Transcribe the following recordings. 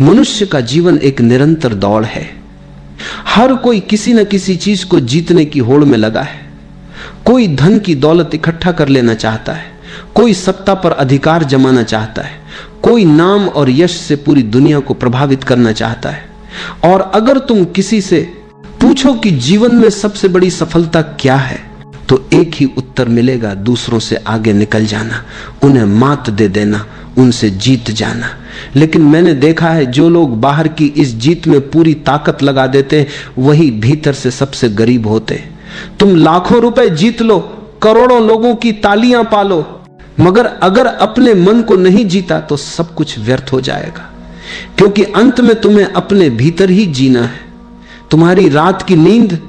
मनुष्य का जीवन एक निरंतर दौड़ है। हर कोई किसी न किसी चीज को जीतने की होड़ में लगा है। कोई धन की दौलत इकट्ठा कर लेना चाहता है, कोई सत्ता पर अधिकार जमाना चाहता है, कोई नाम और यश से पूरी दुनिया को प्रभावित करना चाहता है। और अगर तुम किसी से पूछो कि जीवन में सबसे बड़ी सफलता क्या है, तो एक ही उत्तर मिलेगा, दूसरों से आगे निकल जाना, उन्हें मात दे देना, उनसे जीत जाना। लेकिन मैंने देखा है जो लोग बाहर की इस जीत में पूरी ताकत लगा देते वही भीतर से सबसे गरीब होते। तुम लाखों रुपए जीत लो, करोड़ों लोगों की तालियां पालो, मगर अगर अपने मन को नहीं जीता तो सब कुछ व्यर्थ हो जाएगा। क्योंकि अंत में तुम्हें अपने भीतर ही जीना है। तुम्हारी रात की नींद,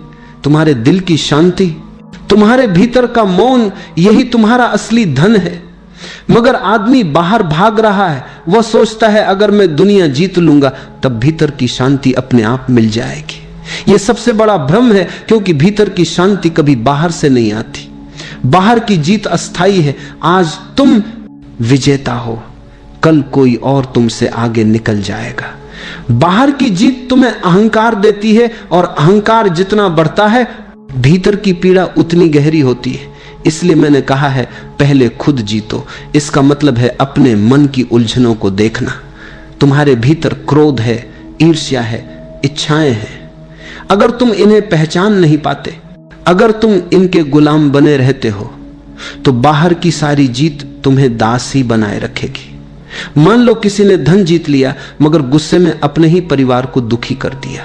तुम्हारे दिल की शांति, तुम्हारे भीतर का मौन, यही तुम्हारा असली धन है। मगर आदमी बाहर भाग रहा है, वह सोचता है अगर मैं दुनिया जीत लूंगा तब भीतर की शांति अपने आप मिल जाएगी। यह सबसे बड़ा भ्रम है, क्योंकि भीतर की शांति कभी बाहर से नहीं आती। बाहर की जीत अस्थाई है। आज तुम विजेता हो, कल कोई और तुमसे आगे निकल जाएगा। बाहर की जीत तुम्हें अहंकार देती है, और अहंकार जितना बढ़ता है भीतर की पीड़ा उतनी गहरी होती है। इसलिए मैंने कहा है पहले खुद जीतो। इसका मतलब है अपने मन की उलझनों को देखना। तुम्हारे भीतर क्रोध है, ईर्ष्या है, इच्छाएं हैं। अगर तुम इन्हें पहचान नहीं पाते, अगर तुम इनके गुलाम बने रहते हो, तो बाहर की सारी जीत तुम्हें दास ही बनाए रखेगी। मान लो किसी ने धन जीत लिया मगर गुस्से में अपने ही परिवार को दुखी कर दिया।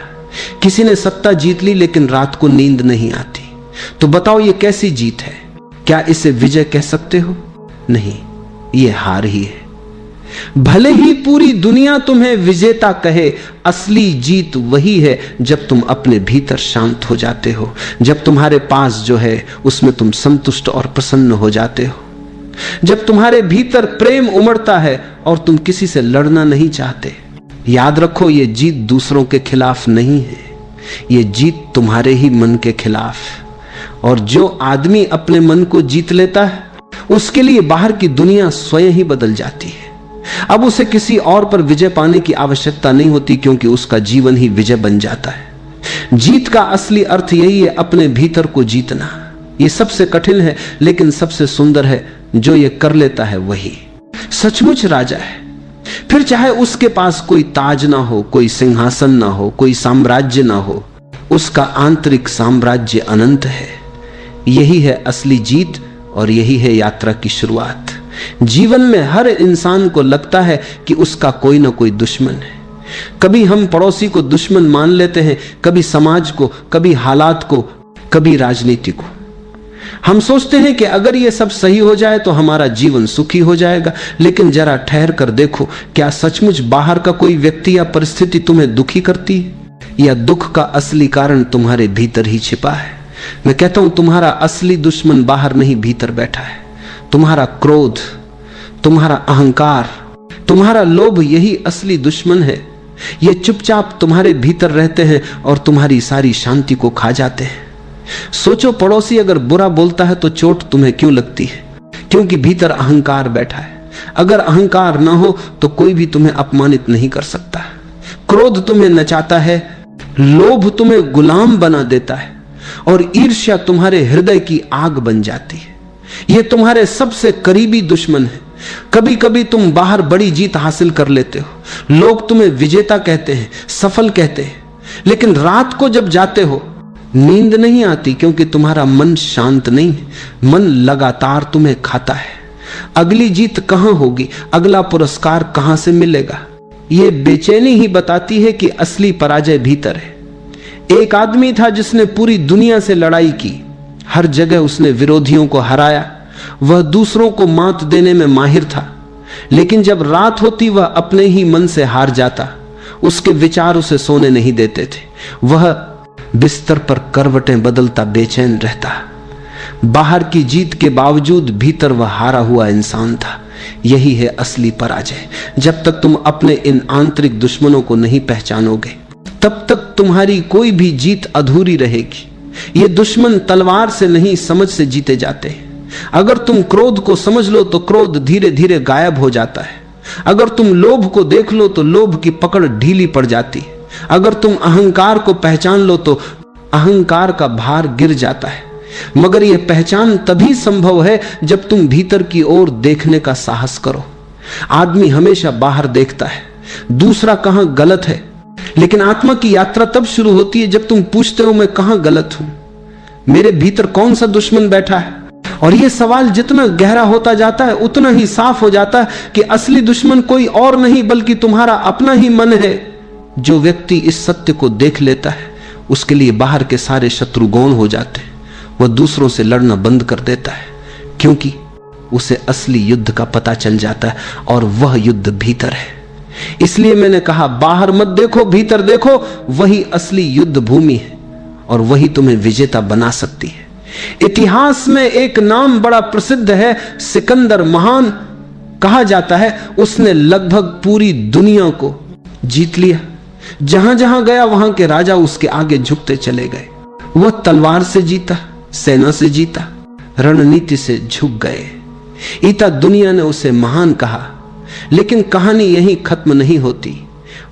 किसी ने सत्ता जीत ली लेकिन रात को नींद नहीं आती। तो बताओ ये कैसी जीत है? क्या इसे विजय कह सकते हो? नहीं, ये हार ही है। भले ही पूरी दुनिया तुम्हें विजेता कहे, असली जीत वही है जब तुम अपने भीतर शांत हो जाते हो, जब तुम्हारे पास जो है उसमें तुम संतुष्ट और प्रसन्न हो जाते हो, जब तुम्हारे भीतर प्रेम उमड़ता है और तुम किसी से लड़ना नहीं चाहते। याद रखो, ये जीत दूसरों के खिलाफ नहीं है, ये जीत तुम्हारे ही मन के खिलाफ। और जो आदमी अपने मन को जीत लेता है उसके लिए बाहर की दुनिया स्वयं ही बदल जाती है। अब उसे किसी और पर विजय पाने की आवश्यकता नहीं होती, क्योंकि उसका जीवन ही विजय बन जाता है। जीत का असली अर्थ यही है, अपने भीतर को जीतना। ये सबसे कठिन है लेकिन सबसे सुंदर है। जो ये कर लेता है वही सचमुच राजा है। फिर चाहे उसके पास कोई ताज ना हो, कोई सिंहासन ना हो, कोई साम्राज्य ना हो, उसका आंतरिक साम्राज्य अनंत है। यही है असली जीत और यही है यात्रा की शुरुआत। जीवन में हर इंसान को लगता है कि उसका कोई ना कोई दुश्मन है। कभी हम पड़ोसी को दुश्मन मान लेते हैं, कभी समाज को, कभी हालात को, कभी राजनीति को। हम सोचते हैं कि अगर ये सब सही हो जाए तो हमारा जीवन सुखी हो जाएगा। लेकिन जरा ठहर कर देखो, क्या सचमुच बाहर का कोई व्यक्ति या परिस्थिति तुम्हें दुखी करती है? या दुख का असली कारण तुम्हारे भीतर ही छिपा है? मैं कहता हूं तुम्हारा असली दुश्मन बाहर नहीं, भीतर बैठा है। तुम्हारा क्रोध, तुम्हारा अहंकार, तुम्हारा लोभ, यही असली दुश्मन है। ये चुपचाप तुम्हारे भीतर रहते हैं और तुम्हारी सारी शांति को खा जाते हैं। सोचो, पड़ोसी अगर बुरा बोलता है तो चोट तुम्हें क्यों लगती है? क्योंकि भीतर अहंकार बैठा है। अगर अहंकार ना हो तो कोई भी तुम्हें अपमानित नहीं कर सकता। क्रोध तुम्हें नचाता है, लोभ तुम्हें गुलाम बना देता है, और ईर्ष्या तुम्हारे हृदय की आग बन जाती है। यह तुम्हारे सबसे करीबी दुश्मन है। कभी कभी तुम बाहर बड़ी जीत हासिल कर लेते हो, लोग तुम्हें विजेता कहते हैं, सफल कहते हैं, लेकिन रात को जब जाते हो नींद नहीं आती, क्योंकि तुम्हारा मन शांत नहीं है। मन लगातार तुम्हें खाता है। अगली जीत कहां होगी, अगला पुरस्कार कहां से मिलेगा? यह बेचैनी ही बताती है कि असली पराजय भीतर है। एक आदमी था जिसने पूरी दुनिया से लड़ाई की, हर जगह उसने विरोधियों को हराया। वह दूसरों को मात देने में माहिर था, लेकिन जब रात होती वह अपने ही मन से हार जाता। उसके विचार उसे सोने नहीं देते थे। वह बिस्तर पर करवटें बदलता बेचैन रहता। बाहर की जीत के बावजूद भीतर वह हारा हुआ इंसान था। यही है असली पराजय। जब तक तुम अपने इन आंतरिक दुश्मनों को नहीं पहचानोगे तब तक तुम्हारी कोई भी जीत अधूरी रहेगी। ये दुश्मन तलवार से नहीं, समझ से जीते जाते हैं। अगर तुम क्रोध को समझ लो तो क्रोध धीरे धीरे गायब हो जाता है। अगर तुम लोभ को देख लो तो लोभ की पकड़ ढीली पड़ जाती है। अगर तुम अहंकार को पहचान लो तो अहंकार का भार गिर जाता है। मगर यह पहचान तभी संभव है जब तुम भीतर की ओर देखने का साहस करो। आदमी हमेशा बाहर देखता है, दूसरा कहां गलत है, लेकिन आत्मा की यात्रा तब शुरू होती है जब तुम पूछते हो मैं कहां गलत हूं, मेरे भीतर कौन सा दुश्मन बैठा है। और यह सवाल जितना गहरा होता जाता है उतना ही साफ हो जाता है कि असली दुश्मन कोई और नहीं बल्कि तुम्हारा अपना ही मन है। जो व्यक्ति इस सत्य को देख लेता है उसके लिए बाहर के सारे शत्रु गौण हो जाते हैं। वह दूसरों से लड़ना बंद कर देता है क्योंकि उसे असली युद्ध का पता चल जाता है और वह युद्ध भीतर है। इसलिए मैंने कहा बाहर मत देखो, भीतर देखो, वही असली युद्ध भूमि है और वही तुम्हें विजेता बना सकती है। इतिहास में एक नाम बड़ा प्रसिद्ध है, सिकंदर महान कहा जाता है। उसने लगभग पूरी दुनिया को जीत लिया। जहां जहां गया वहां के राजा उसके आगे झुकते चले गए। वह तलवार से जीता, सेना से जीता, रणनीति से झुक गए। इतना दुनिया ने उसे महान कहा, लेकिन कहानी यहीं खत्म नहीं होती।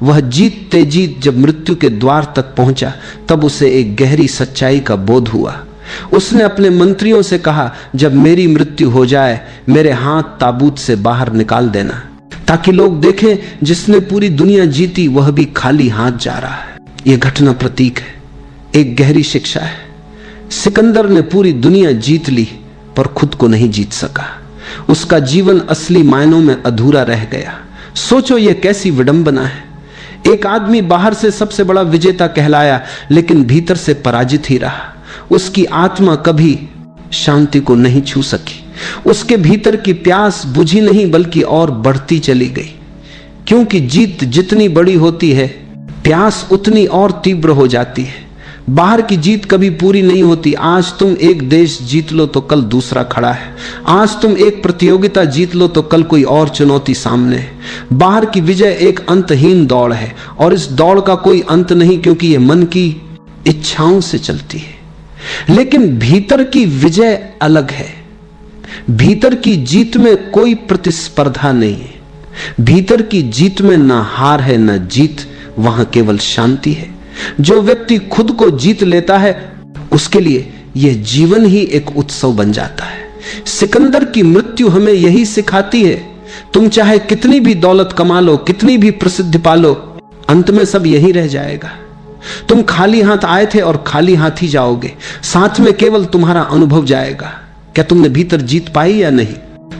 वह जीतते जीत जब मृत्यु के द्वार तक पहुंचा तब उसे एक गहरी सच्चाई का बोध हुआ। उसने अपने मंत्रियों से कहा जब मेरी मृत्यु हो जाए मेरे हाथ ताबूत से बाहर निकाल देना, ताकि लोग देखें जिसने पूरी दुनिया जीती वह भी खाली हाथ जा रहा है। यह घटना प्रतीक है, एक गहरी शिक्षा है। सिकंदर ने पूरी दुनिया जीत ली पर खुद को नहीं जीत सका। उसका जीवन असली मायनों में अधूरा रह गया। सोचो यह कैसी विडंबना है। एक आदमी बाहर से सबसे बड़ा विजेता कहलाया लेकिन भीतर से पराजित ही रहा। उसकी आत्मा कभी शांति को नहीं छू सकी। उसके भीतर की प्यास बुझी नहीं बल्कि और बढ़ती चली गई, क्योंकि जीत जितनी बड़ी होती है प्यास उतनी और तीव्र हो जाती है। बाहर की जीत कभी पूरी नहीं होती। आज तुम एक देश जीत लो तो कल दूसरा खड़ा है। आज तुम एक प्रतियोगिता जीत लो तो कल कोई और चुनौती सामने है। बाहर की विजय एक अंतहीन दौड़ है और इस दौड़ का कोई अंत नहीं, क्योंकि यह मन की इच्छाओं से चलती है। लेकिन भीतर की विजय अलग है। भीतर की जीत में कोई प्रतिस्पर्धा नहीं है। भीतर की जीत में ना हार है ना जीत, वहां केवल शांति है। जो व्यक्ति खुद को जीत लेता है उसके लिए यह जीवन ही एक उत्सव बन जाता है। सिकंदर की मृत्यु हमें यही सिखाती है। तुम चाहे कितनी भी दौलत कमा लो, कितनी भी प्रसिद्धि पालो, अंत में सब यही रह जाएगा। तुम खाली हाथ आए थे और खाली हाथ ही जाओगे। साथ में केवल तुम्हारा अनुभव जाएगा। क्या तुमने भीतर जीत पाई या नहीं?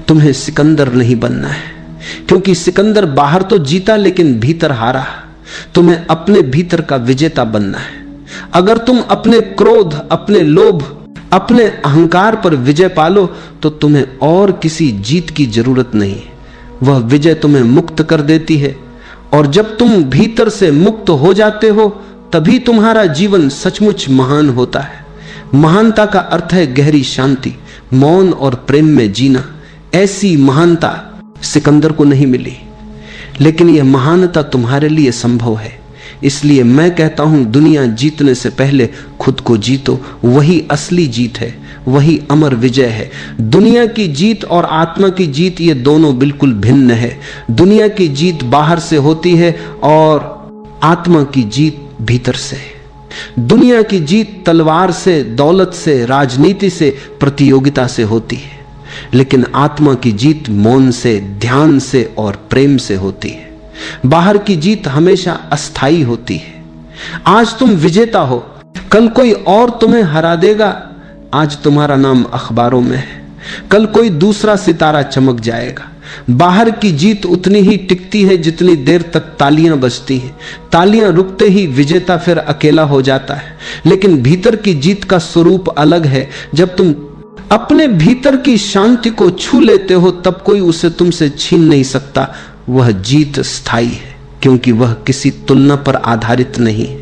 तुम्हें सिकंदर नहीं बनना है, क्योंकि सिकंदर बाहर तो जीता लेकिन भीतर हारा। तुम्हें अपने भीतर का विजेता बनना है। अगर तुम अपने क्रोध, अपने लोभ, अपने अहंकार पर विजय पालो तो तुम्हें और किसी जीत की जरूरत नहीं। वह विजय तुम्हें मुक्त कर देती है और जब तुम भीतर से मुक्त हो जाते हो तभी तुम्हारा जीवन सचमुच महान होता है। महानता का अर्थ है गहरी शांति, मौन और प्रेम में जीना। ऐसी महानता सिकंदर को नहीं मिली, लेकिन यह महानता तुम्हारे लिए संभव है। इसलिए मैं कहता हूं दुनिया जीतने से पहले खुद को जीतो। वही असली जीत है, वही अमर विजय है। दुनिया की जीत और आत्मा की जीत ये दोनों बिल्कुल भिन्न है। दुनिया की जीत बाहर से होती है और आत्मा की जीत भीतर से। दुनिया की जीत तलवार से, दौलत से, राजनीति से, प्रतियोगिता से होती है, लेकिन आत्मा की जीत मौन से, ध्यान से और प्रेम से होती है। बाहर की जीत हमेशा अस्थाई होती है। आज तुम विजेता हो, कल कोई और तुम्हें हरा देगा। आज तुम्हारा नाम अखबारों में है, कल कोई दूसरा सितारा चमक जाएगा। बाहर की जीत उतनी ही टिकती है जितनी देर तक तालियां बजती हैं। तालियां रुकते ही विजेता फिर अकेला हो जाता है। लेकिन भीतर की जीत का स्वरूप अलग है। जब तुम अपने भीतर की शांति को छू लेते हो तब कोई उसे तुमसे छीन नहीं सकता। वह जीत स्थायी है, क्योंकि वह किसी तुलना पर आधारित नहीं है।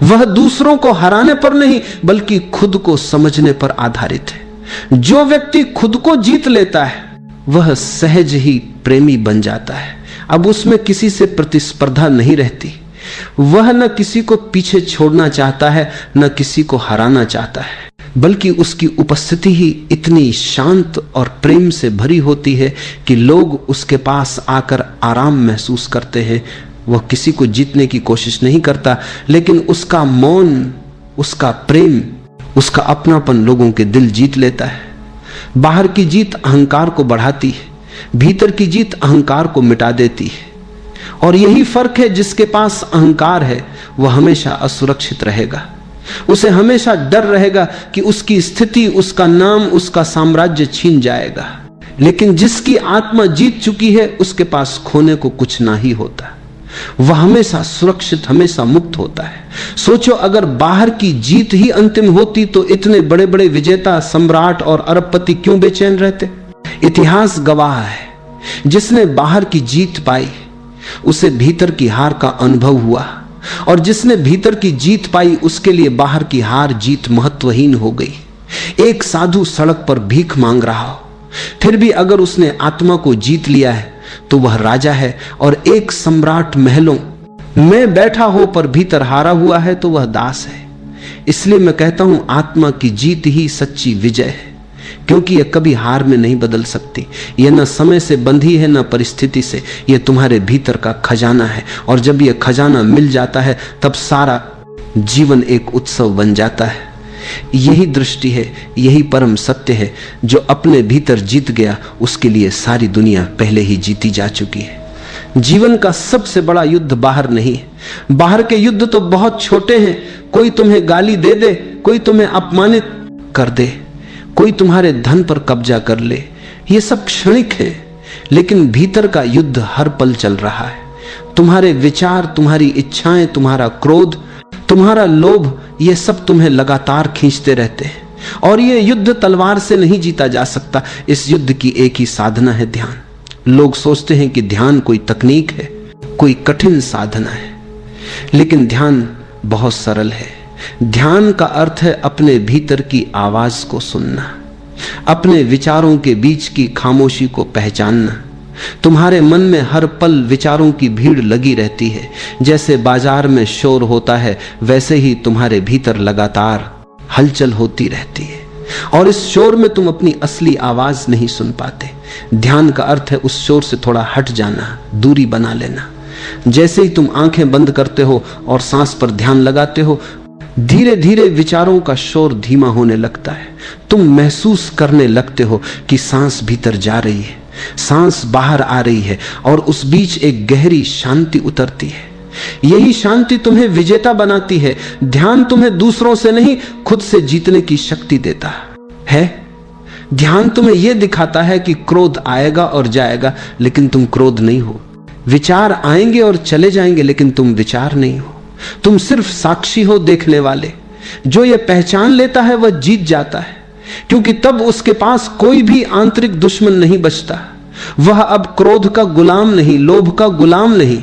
वह दूसरों को हराने पर नहीं बल्कि खुद को समझने पर आधारित है। जो व्यक्ति खुद को जीत लेता है वह सहज ही प्रेमी बन जाता है। अब उसमें किसी से प्रतिस्पर्धा नहीं रहती। वह न किसी को पीछे छोड़ना चाहता है, न किसी को हराना चाहता है, बल्कि उसकी उपस्थिति ही इतनी शांत और प्रेम से भरी होती है कि लोग उसके पास आकर आराम महसूस करते हैं। वह किसी को जीतने की कोशिश नहीं करता, लेकिन उसका मौन, उसका प्रेम, उसका अपनापन लोगों के दिल जीत लेता है। बाहर की जीत अहंकार को बढ़ाती है, भीतर की जीत अहंकार को मिटा देती है। और यही फर्क है, जिसके पास अहंकार है वह हमेशा असुरक्षित रहेगा, उसे हमेशा डर रहेगा कि उसकी स्थिति, उसका नाम, उसका साम्राज्य छीन जाएगा। लेकिन जिसकी आत्मा जीत चुकी है उसके पास खोने को कुछ ना ही होता, वह हमेशा सुरक्षित, हमेशा मुक्त होता है। सोचो, अगर बाहर की जीत ही अंतिम होती तो इतने बड़े बड़े विजेता, सम्राट और अरबपति क्यों बेचैन रहते? इतिहास गवाह है, जिसने बाहर की जीत पाई उसे भीतर की हार का अनुभव हुआ, और जिसने भीतर की जीत पाई उसके लिए बाहर की हार जीत महत्वहीन हो गई। एक साधु सड़क पर भीख मांग रहा हो, फिर भी अगर उसने आत्मा को जीत लिया है तो वह राजा है, और एक सम्राट महलों में बैठा हो पर भीतर हारा हुआ है तो वह दास है। इसलिए मैं कहता हूं, आत्मा की जीत ही सच्ची विजय है, क्योंकि यह कभी हार में नहीं बदल सकती। यह न समय से बंधी है, न परिस्थिति से। यह तुम्हारे भीतर का खजाना है, और जब यह खजाना मिल जाता है तब सारा जीवन एक उत्सव बन जाता है। यही दृष्टि है, यही परम सत्य है। जो अपने भीतर जीत गया उसके लिए सारी दुनिया पहले ही जीती जा चुकी है। जीवन का सबसे बड़ा युद्ध बाहर नहीं है। बाहर के युद्ध तो बहुत छोटे हैं। कोई तुम्हें गाली दे दे, कोई तुम्हें अपमानित कर दे, कोई तुम्हारे धन पर कब्जा कर ले, ये सब क्षणिक है। लेकिन भीतर का युद्ध हर पल चल रहा है। तुम्हारे विचार, तुम्हारी इच्छाएं, तुम्हारा क्रोध, तुम्हारा लोभ, ये सब तुम्हें लगातार खींचते रहते हैं। और ये युद्ध तलवार से नहीं जीता जा सकता। इस युद्ध की एक ही साधना है, ध्यान। लोग सोचते हैं कि ध्यान कोई तकनीक है, कोई कठिन साधना है, लेकिन ध्यान बहुत सरल है। ध्यान का अर्थ है अपने भीतर की आवाज को सुनना, अपने विचारों के बीच की खामोशी को पहचानना। तुम्हारे मन में हर पल विचारों की भीड़ लगी रहती है। जैसे बाजार में शोर होता है, वैसे ही तुम्हारे भीतर लगातार हलचल होती रहती है, और इस शोर में तुम अपनी असली आवाज नहीं सुन पाते। ध्यान का अर्थ है उस शोर से थोड़ा हट जाना, दूरी बना लेना। जैसे ही तुम आंखें बंद करते हो और सांस पर ध्यान लगाते हो, धीरे धीरे विचारों का शोर धीमा होने लगता है। तुम महसूस करने लगते हो कि सांस भीतर जा रही है, सांस बाहर आ रही है, और उस बीच एक गहरी शांति उतरती है। यही शांति तुम्हें विजेता बनाती है। ध्यान तुम्हें दूसरों से नहीं, खुद से जीतने की शक्ति देता है। ध्यान तुम्हें यह दिखाता है कि क्रोध आएगा और जाएगा, लेकिन तुम क्रोध नहीं हो। विचार आएंगे और चले जाएंगे, लेकिन तुम विचार नहीं हो। तुम सिर्फ साक्षी हो, देखने वाले। जो यह पहचान लेता है वह जीत जाता है, क्योंकि तब उसके पास कोई भी आंतरिक दुश्मन नहीं बचता। वह अब क्रोध का गुलाम नहीं, लोभ का गुलाम नहीं,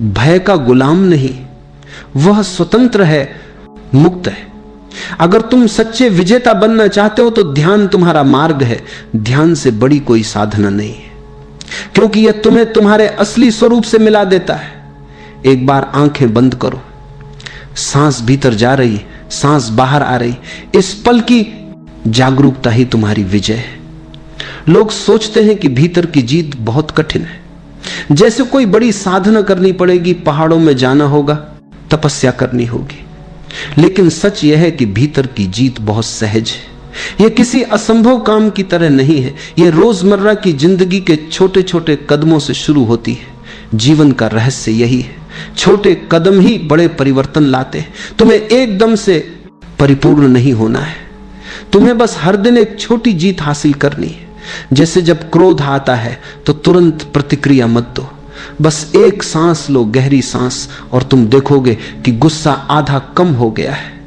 भय का गुलाम नहीं। वह स्वतंत्र है, मुक्त है। अगर तुम सच्चे विजेता बनना चाहते हो तो ध्यान तुम्हारा मार्ग है। ध्यान से बड़ी कोई साधना नहीं है, क्योंकि यह तुम्हें तुम्हारे असली स्वरूप से मिला देता है। एक बार आंखें बंद करो, सांस भीतर जा रही, सांस बाहर आ रही, इस पल की जागरूकता ही तुम्हारी विजय है। लोग सोचते हैं कि भीतर की जीत बहुत कठिन है, जैसे कोई बड़ी साधना करनी पड़ेगी, पहाड़ों में जाना होगा, तपस्या करनी होगी। लेकिन सच यह है कि भीतर की जीत बहुत सहज है। यह किसी असंभव काम की तरह नहीं है। यह रोजमर्रा की जिंदगी के छोटे छोटे कदमों से शुरू होती है। जीवन का रहस्य यही है, छोटे कदम ही बड़े परिवर्तन लाते हैं। तुम्हें एकदम से परिपूर्ण नहीं होना है, तुम्हें बस हर दिन एक छोटी जीत हासिल करनी है। जैसे जब क्रोध आता है तो तुरंत प्रतिक्रिया मत दो, बस एक सांस लो, गहरी सांस, और तुम देखोगे कि गुस्सा आधा कम हो गया है।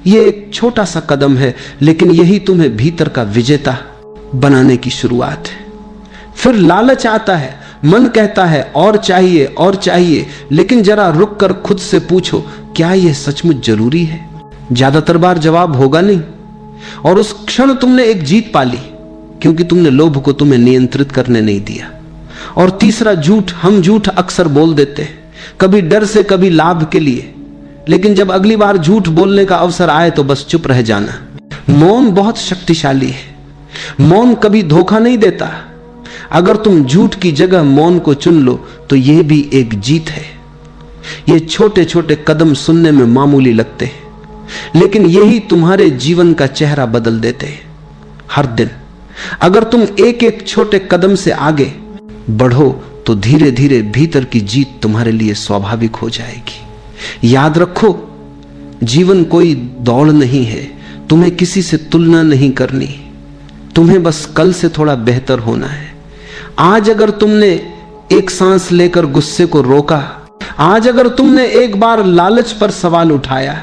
यह एक छोटा सा कदम है, लेकिन यही तुम्हें भीतर का विजेता बनाने की शुरुआत है। फिर लालच आता है, मन कहता है और चाहिए और चाहिए, लेकिन जरा रुक कर खुद से पूछो, क्या यह सचमुच जरूरी है? ज्यादातर बार जवाब होगा नहीं, और उस क्षण तुमने एक जीत पाली, क्योंकि तुमने लोभ को तुम्हें नियंत्रित करने नहीं दिया। और तीसरा झूठ हम झूठ अक्सर बोल देते हैं कभी डर से, कभी लाभ के लिए। लेकिन जब अगली बार झूठ बोलने का अवसर आए तो बस चुप रह जाना। मौन बहुत शक्तिशाली है। मौन कभी धोखा नहीं देता। अगर तुम झूठ की जगह मौन को चुन लो तो यह भी एक जीत है। ये छोटे छोटे कदम सुनने में मामूली लगते हैं, लेकिन यही तुम्हारे जीवन का चेहरा बदल देते हैं। हर दिन अगर तुम एक एक छोटे कदम से आगे बढ़ो तो धीरे धीरे भीतर की जीत तुम्हारे लिए स्वाभाविक हो जाएगी। याद रखो, जीवन कोई दौड़ नहीं है। तुम्हें किसी से तुलना नहीं करनी। तुम्हें बस कल से थोड़ा बेहतर होना है। आज अगर तुमने एक सांस लेकर गुस्से को रोका, आज अगर तुमने एक बार लालच पर सवाल उठाया,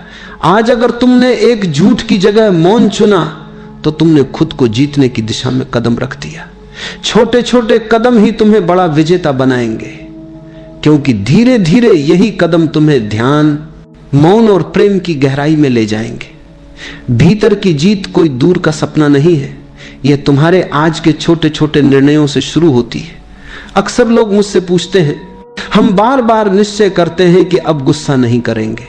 आज अगर तुमने एक झूठ की जगह मौन चुना, तो तुमने खुद को जीतने की दिशा में कदम रख दिया। छोटे छोटे कदम ही तुम्हें बड़ा विजेता बनाएंगे, क्योंकि धीरे धीरे यही कदम तुम्हें ध्यान, मौन और प्रेम की गहराई में ले जाएंगे। भीतर की जीत कोई दूर का सपना नहीं है, यह तुम्हारे आज के छोटे छोटे निर्णयों से शुरू होती है। अक्सर लोग मुझसे पूछते हैं, हम बार बार निश्चय करते हैं कि अब गुस्सा नहीं करेंगे,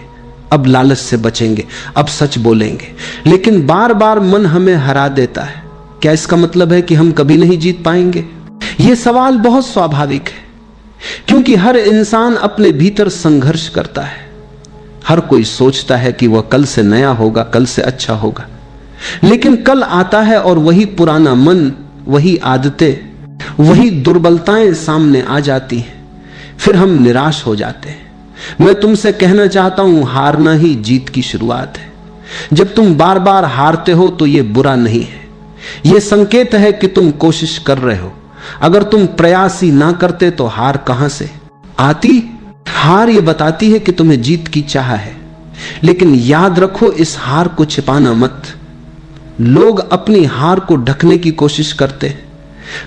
अब लालच से बचेंगे, अब सच बोलेंगे, लेकिन बार बार मन हमें हरा देता है। क्या इसका मतलब है कि हम कभी नहीं जीत पाएंगे? यह सवाल बहुत स्वाभाविक है, क्योंकि हर इंसान अपने भीतर संघर्ष करता है। हर कोई सोचता है कि वह कल से नया होगा, कल से अच्छा होगा, लेकिन कल आता है और वही पुराना मन, वही आदतें, वही दुर्बलताएं सामने आ जाती हैं। फिर हम निराश हो जाते हैं। मैं तुमसे कहना चाहता हूं, हारना ही जीत की शुरुआत है। जब तुम बार बार हारते हो तो यह बुरा नहीं है, यह संकेत है कि तुम कोशिश कर रहे हो। अगर तुम प्रयास ही ना करते तो हार कहां से आती? हार यह बताती है कि तुम्हें जीत की चाह है, लेकिन याद रखो, इस हार को छिपाना मत। लोग अपनी हार को ढकने की कोशिश करते हैं।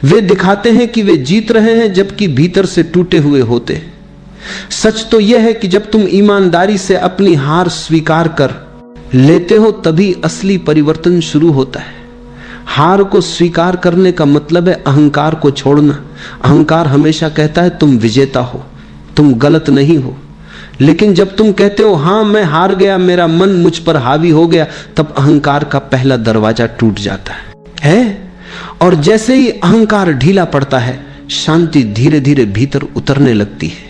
वे दिखाते हैं कि वे जीत रहे हैं, जबकि भीतर से टूटे हुए होते। सच तो यह है कि जब तुम ईमानदारी से अपनी हार स्वीकार कर लेते हो, तभी असली परिवर्तन शुरू होता है। हार को स्वीकार करने का मतलब है अहंकार को छोड़ना। अहंकार हमेशा कहता है तुम विजेता हो, तुम गलत नहीं हो। लेकिन जब तुम कहते हो हां मैं हार गया, मेरा मन मुझ पर हावी हो गया, तब अहंकार का पहला दरवाजा टूट जाता है। और जैसे ही अहंकार ढीला पड़ता है, शांति धीरे धीरे भीतर उतरने लगती है,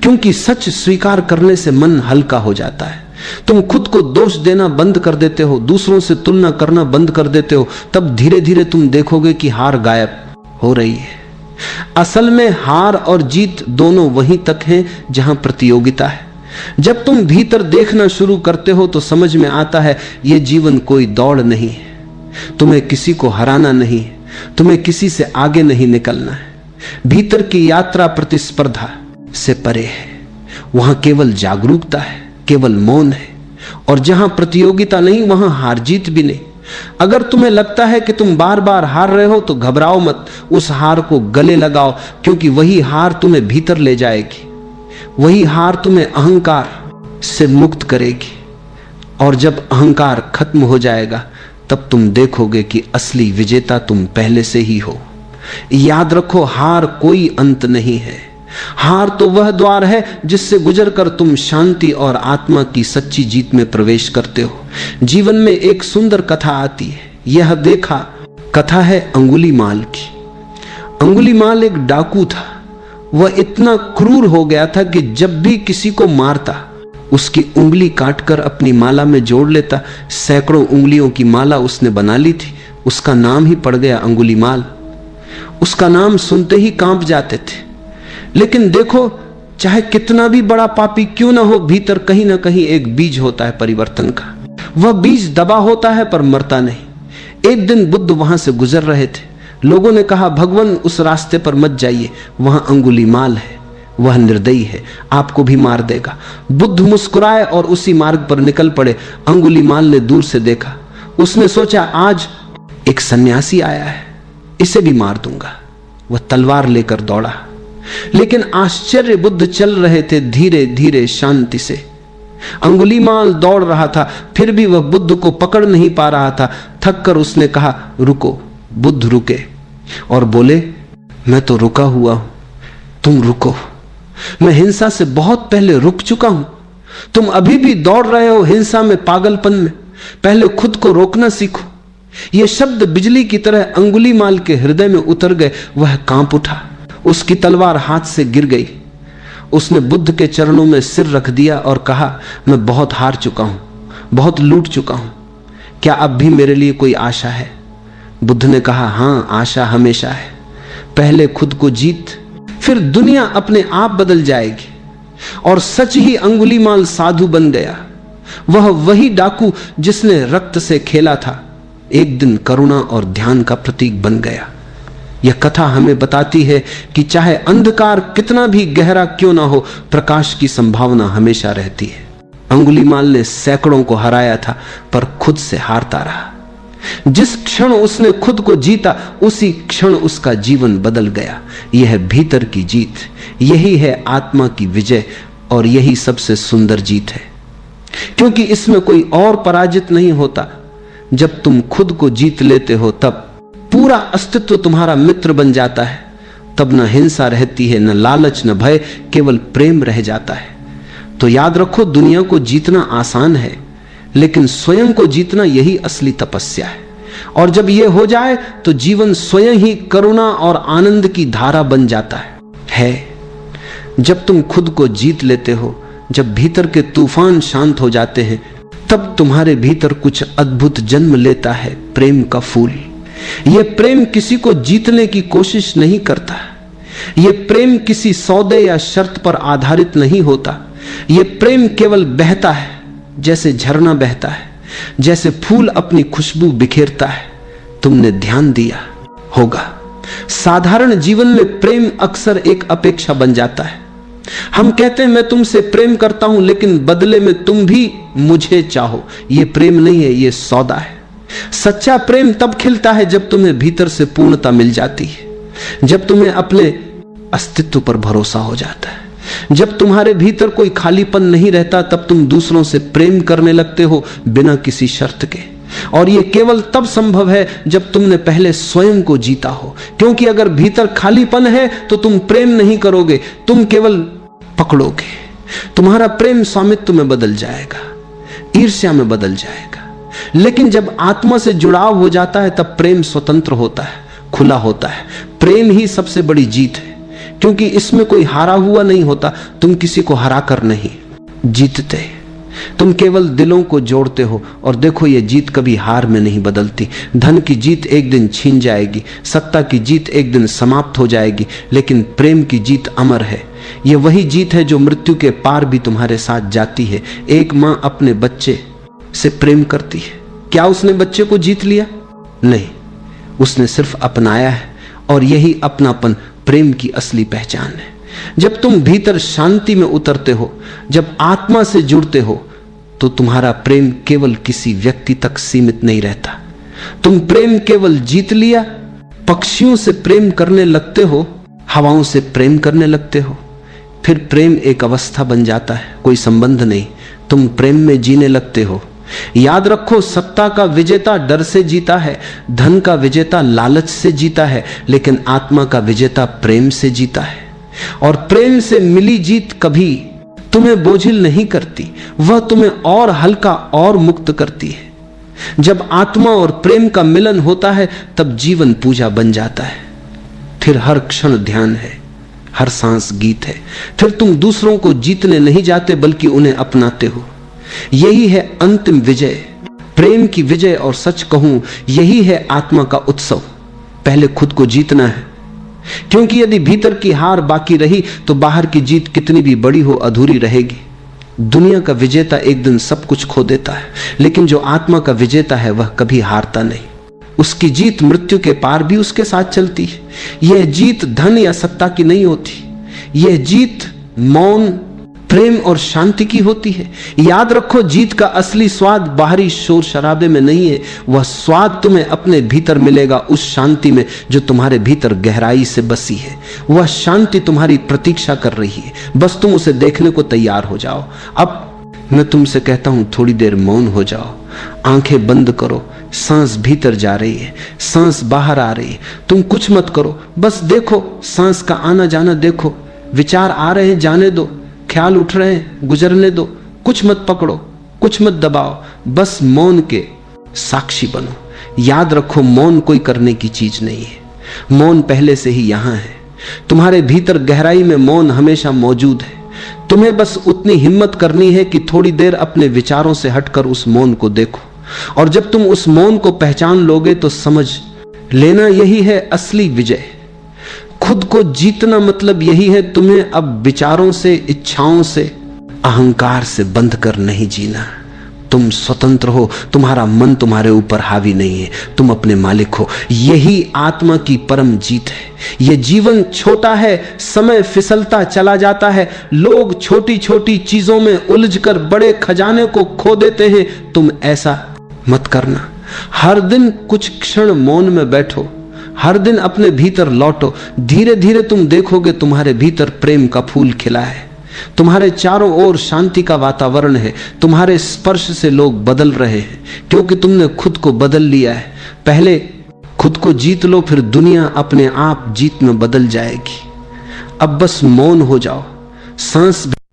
क्योंकि सच स्वीकार करने से मन हल्का हो जाता है। तुम खुद को दोष देना बंद कर देते हो, दूसरों से तुलना करना बंद कर देते हो, तब धीरे धीरे तुम देखोगे कि हार गायब हो रही है। असल में हार और जीत दोनों वहीं तक हैं जहां प्रतियोगिता है। जब तुम भीतर देखना शुरू करते हो तो समझ में आता है यह जीवन कोई दौड़ नहीं है। तुम्हें किसी को हराना नहीं है, तुम्हें किसी से आगे नहीं निकलना है। भीतर की यात्रा प्रतिस्पर्धा से परे है। वहां केवल जागरूकता है, केवल मौन है। और जहां प्रतियोगिता नहीं, वहां हार जीत भी नहीं। अगर तुम्हें लगता है कि तुम बार बार हार रहे हो तो घबराओ मत, उस हार को गले लगाओ, क्योंकि वही हार तुम्हें भीतर ले जाएगी। वही हार तुम्हें अहंकार से मुक्त करेगी। और जब अहंकार खत्म हो जाएगा, तब तुम देखोगे कि असली विजेता तुम पहले से ही हो। याद रखो, हार कोई अंत नहीं है। हार तो वह द्वार है जिससे गुजरकर तुम शांति और आत्मा की सच्ची जीत में प्रवेश करते हो। जीवन में एक सुंदर कथा आती है। यह देखा कथा है अंगुलीमाल की। अंगुलीमाल एक डाकू था। वह इतना क्रूर हो गया था कि जब भी किसी को मारता, उसकी उंगली काटकर अपनी माला में जोड़ लेता। सैकड़ों उंगलियों की माला उसने बना ली थी। उसका नाम ही पड़ गया अंगुलीमाल। उसका नाम सुनते ही कांप जाते थे। लेकिन देखो, चाहे कितना भी बड़ा पापी क्यों ना हो, भीतर कहीं ना कहीं एक बीज होता है परिवर्तन का। वह बीज दबा होता है पर मरता नहीं। एक दिन बुद्ध वहां से गुजर रहे थे। लोगों ने कहा, भगवान उस रास्ते पर मत जाइए, वहां अंगुलीमाल है, वह निर्दयी है, आपको भी मार देगा। बुद्ध मुस्कुराए और उसी मार्ग पर निकल पड़े। अंगुलीमाल ने दूर से देखा। उसने सोचा, आज एक सन्यासी आया है, इसे भी मार दूंगा। वह तलवार लेकर दौड़ा। लेकिन आश्चर्य, बुद्ध चल रहे थे धीरे धीरे शांति से। अंगुलीमाल दौड़ रहा था, फिर भी वह बुद्ध को पकड़ नहीं पा रहा था। थक कर उसने कहा, रुको। बुद्ध रुके और बोले, मैं तो रुका हुआ हूं, तुम रुको। मैं हिंसा से बहुत पहले रुक चुका हूं। तुम अभी भी दौड़ रहे हो हिंसा में, पागलपन में। पहले खुद को रोकना सीखो। ये शब्द बिजली की तरह अंगुलीमाल के हृदय में उतर गए। वह कांप उठा, उसकी तलवार हाथ से गिर गई। उसने बुद्ध के चरणों में सिर रख दिया और कहा, मैं बहुत हार चुका हूं, बहुत लूट चुका हूं। क्या अब भी मेरे लिए कोई आशा है? बुद्ध ने कहा, हां, आशा हमेशा है। पहले खुद को जीत, फिर दुनिया अपने आप बदल जाएगी। और सच ही अंगुलीमाल साधु बन गया। वह वही डाकू जिसने रक्त से खेला था, एक दिन करुणा और ध्यान का प्रतीक बन गया। यह कथा हमें बताती है कि चाहे अंधकार कितना भी गहरा क्यों ना हो, प्रकाश की संभावना हमेशा रहती है। अंगुलीमाल ने सैकड़ों को हराया था, पर खुद से हारता रहा। जिस क्षण उसने खुद को जीता, उसी क्षण उसका जीवन बदल गया। यह भीतर की जीत, यही है आत्मा की विजय, और यही सबसे सुंदर जीत है, क्योंकि इसमें कोई और पराजित नहीं होता। जब तुम खुद को जीत लेते हो, तब पूरा अस्तित्व तुम्हारा मित्र बन जाता है। तब न हिंसा रहती है, न लालच, न भय, केवल प्रेम रह जाता है। तो याद रखो, दुनिया को जीतना आसान है, लेकिन स्वयं को जीतना यही असली तपस्या है। और जब यह हो जाए तो जीवन स्वयं ही करुणा और आनंद की धारा बन जाता है। जब तुम खुद को जीत लेते हो, जब भीतर के तूफान शांत हो जाते हैं, तब तुम्हारे भीतर कुछ अद्भुत जन्म लेता है, प्रेम का फूल। यह प्रेम किसी को जीतने की कोशिश नहीं करता। यह प्रेम किसी सौदे या शर्त पर आधारित नहीं होता। यह प्रेम केवल बहता है, जैसे झरना बहता है, जैसे फूल अपनी खुशबू बिखेरता है। तुमने ध्यान दिया होगा, साधारण जीवन में प्रेम अक्सर एक अपेक्षा बन जाता है। हम कहते हैं, मैं तुमसे प्रेम करता हूं, लेकिन बदले में तुम भी मुझे चाहो। यह प्रेम नहीं है, यह सौदा है। सच्चा प्रेम तब खिलता है जब तुम्हें भीतर से पूर्णता मिल जाती है, जब तुम्हें अपने अस्तित्व पर भरोसा हो जाता है, जब तुम्हारे भीतर कोई खालीपन नहीं रहता। तब तुम दूसरों से प्रेम करने लगते हो, बिना किसी शर्त के। और यह केवल तब संभव है जब तुमने पहले स्वयं को जीता हो, क्योंकि अगर भीतर खालीपन है तो तुम प्रेम नहीं करोगे, तुम केवल पकड़ोगे। तुम्हारा प्रेम स्वामित्व में बदल जाएगा, ईर्ष्या में बदल जाएगा। लेकिन जब आत्मा से जुड़ाव हो जाता है, तब प्रेम स्वतंत्र होता है, खुला होता है। प्रेम ही सबसे बड़ी जीत है, क्योंकि इसमें कोई हारा हुआ नहीं होता। तुम किसी को हरा कर नहीं जीतते, तुम केवल दिलों को जोड़ते हो। और देखो, यह जीत कभी हार में नहीं बदलती। धन की जीत एक दिन छीन जाएगी, सत्ता की जीत एक दिन समाप्त हो जाएगी, लेकिन प्रेम की जीत अमर है। यह वही जीत है जो मृत्यु के पार भी तुम्हारे साथ जाती है। एक मां अपने बच्चे से प्रेम करती है। क्या उसने बच्चे को जीत लिया? नहीं, उसने सिर्फ अपनाया है। और यही अपनापन प्रेम की असली पहचान है। जब तुम भीतर शांति में उतरते हो, जब आत्मा से जुड़ते हो, तो तुम्हारा प्रेम केवल किसी व्यक्ति तक सीमित नहीं रहता। तुम प्रेम केवल जीत लिया, पक्षियों से प्रेम करने लगते हो, हवाओं से प्रेम करने लगते हो। फिर प्रेम एक अवस्था बन जाता है, कोई संबंध नहीं। तुम प्रेम में जीने लगते हो। याद रखो, सत्ता का विजेता डर से जीता है, धन का विजेता लालच से जीता है, लेकिन आत्मा का विजेता प्रेम से जीता है। और प्रेम से मिली जीत कभी तुम्हें बोझिल नहीं करती, वह तुम्हें और हल्का और मुक्त करती है। जब आत्मा और प्रेम का मिलन होता है, तब जीवन पूजा बन जाता है। फिर हर क्षण ध्यान है, हर सांस गीत है। फिर तुम दूसरों को जीतने नहीं जाते, बल्कि उन्हें अपनाते हो। यही है अंतिम विजय, प्रेम की विजय। और सच कहूं, यही है आत्मा का उत्सव। पहले खुद को जीतना है, क्योंकि यदि भीतर की हार बाकी रही तो बाहर की जीत कितनी भी बड़ी हो अधूरी रहेगी। दुनिया का विजेता एक दिन सब कुछ खो देता है, लेकिन जो आत्मा का विजेता है वह कभी हारता नहीं। उसकी जीत मृत्यु के पार भी उसके साथ चलती है। यह जीत धन या सत्ता की नहीं होती, यह जीत मौन, प्रेम और शांति की होती है। याद रखो, जीत का असली स्वाद बाहरी शोर शराबे में नहीं है। वह स्वाद तुम्हें अपने भीतर मिलेगा, उस शांति में जो तुम्हारे भीतर गहराई से बसी है। वह शांति तुम्हारी प्रतीक्षा कर रही है, बस तुम उसे देखने को तैयार हो जाओ। अब मैं तुमसे कहता हूं, थोड़ी देर मौन हो जाओ, आंखें बंद करो। सांस भीतर जा रही है, सांस बाहर आ रही है। तुम कुछ मत करो, बस देखो, सांस का आना जाना देखो। विचार आ रहे हैं जाने दो, ख्याल उठ रहे हैं गुजरने दो, कुछ मत पकड़ो, कुछ मत दबाओ, बस मौन के साक्षी बनो। याद रखो, मौन कोई करने की चीज नहीं है, मौन पहले से ही यहां है। तुम्हारे भीतर गहराई में मौन हमेशा मौजूद है। तुम्हें बस उतनी हिम्मत करनी है कि थोड़ी देर अपने विचारों से हटकर उस मौन को देखो, और जब तुम उस मौन को पहचान लोगे तो समझ लेना यही है असली विजय। खुद को जीतना मतलब यही है तुम्हें अब विचारों से, इच्छाओं से, अहंकार से बंध कर नहीं जीना। तुम स्वतंत्र हो, तुम्हारा मन तुम्हारे ऊपर हावी नहीं है, तुम अपने मालिक हो। यही आत्मा की परम जीत है। यह जीवन छोटा है, समय फिसलता चला जाता है, लोग छोटी छोटी चीजों में उलझकर बड़े खजाने को खो देते हैं। तुम ऐसा मत करना। हर दिन कुछ क्षण मौन में बैठो, हर दिन अपने भीतर लौटो। धीरे धीरे तुम देखोगे तुम्हारे भीतर प्रेम का फूल खिला है, तुम्हारे चारों ओर शांति का वातावरण है, तुम्हारे स्पर्श से लोग बदल रहे हैं, क्योंकि तुमने खुद को बदल लिया है। पहले खुद को जीत लो, फिर दुनिया अपने आप जीत में बदल जाएगी। अब बस मौन हो जाओ, सांस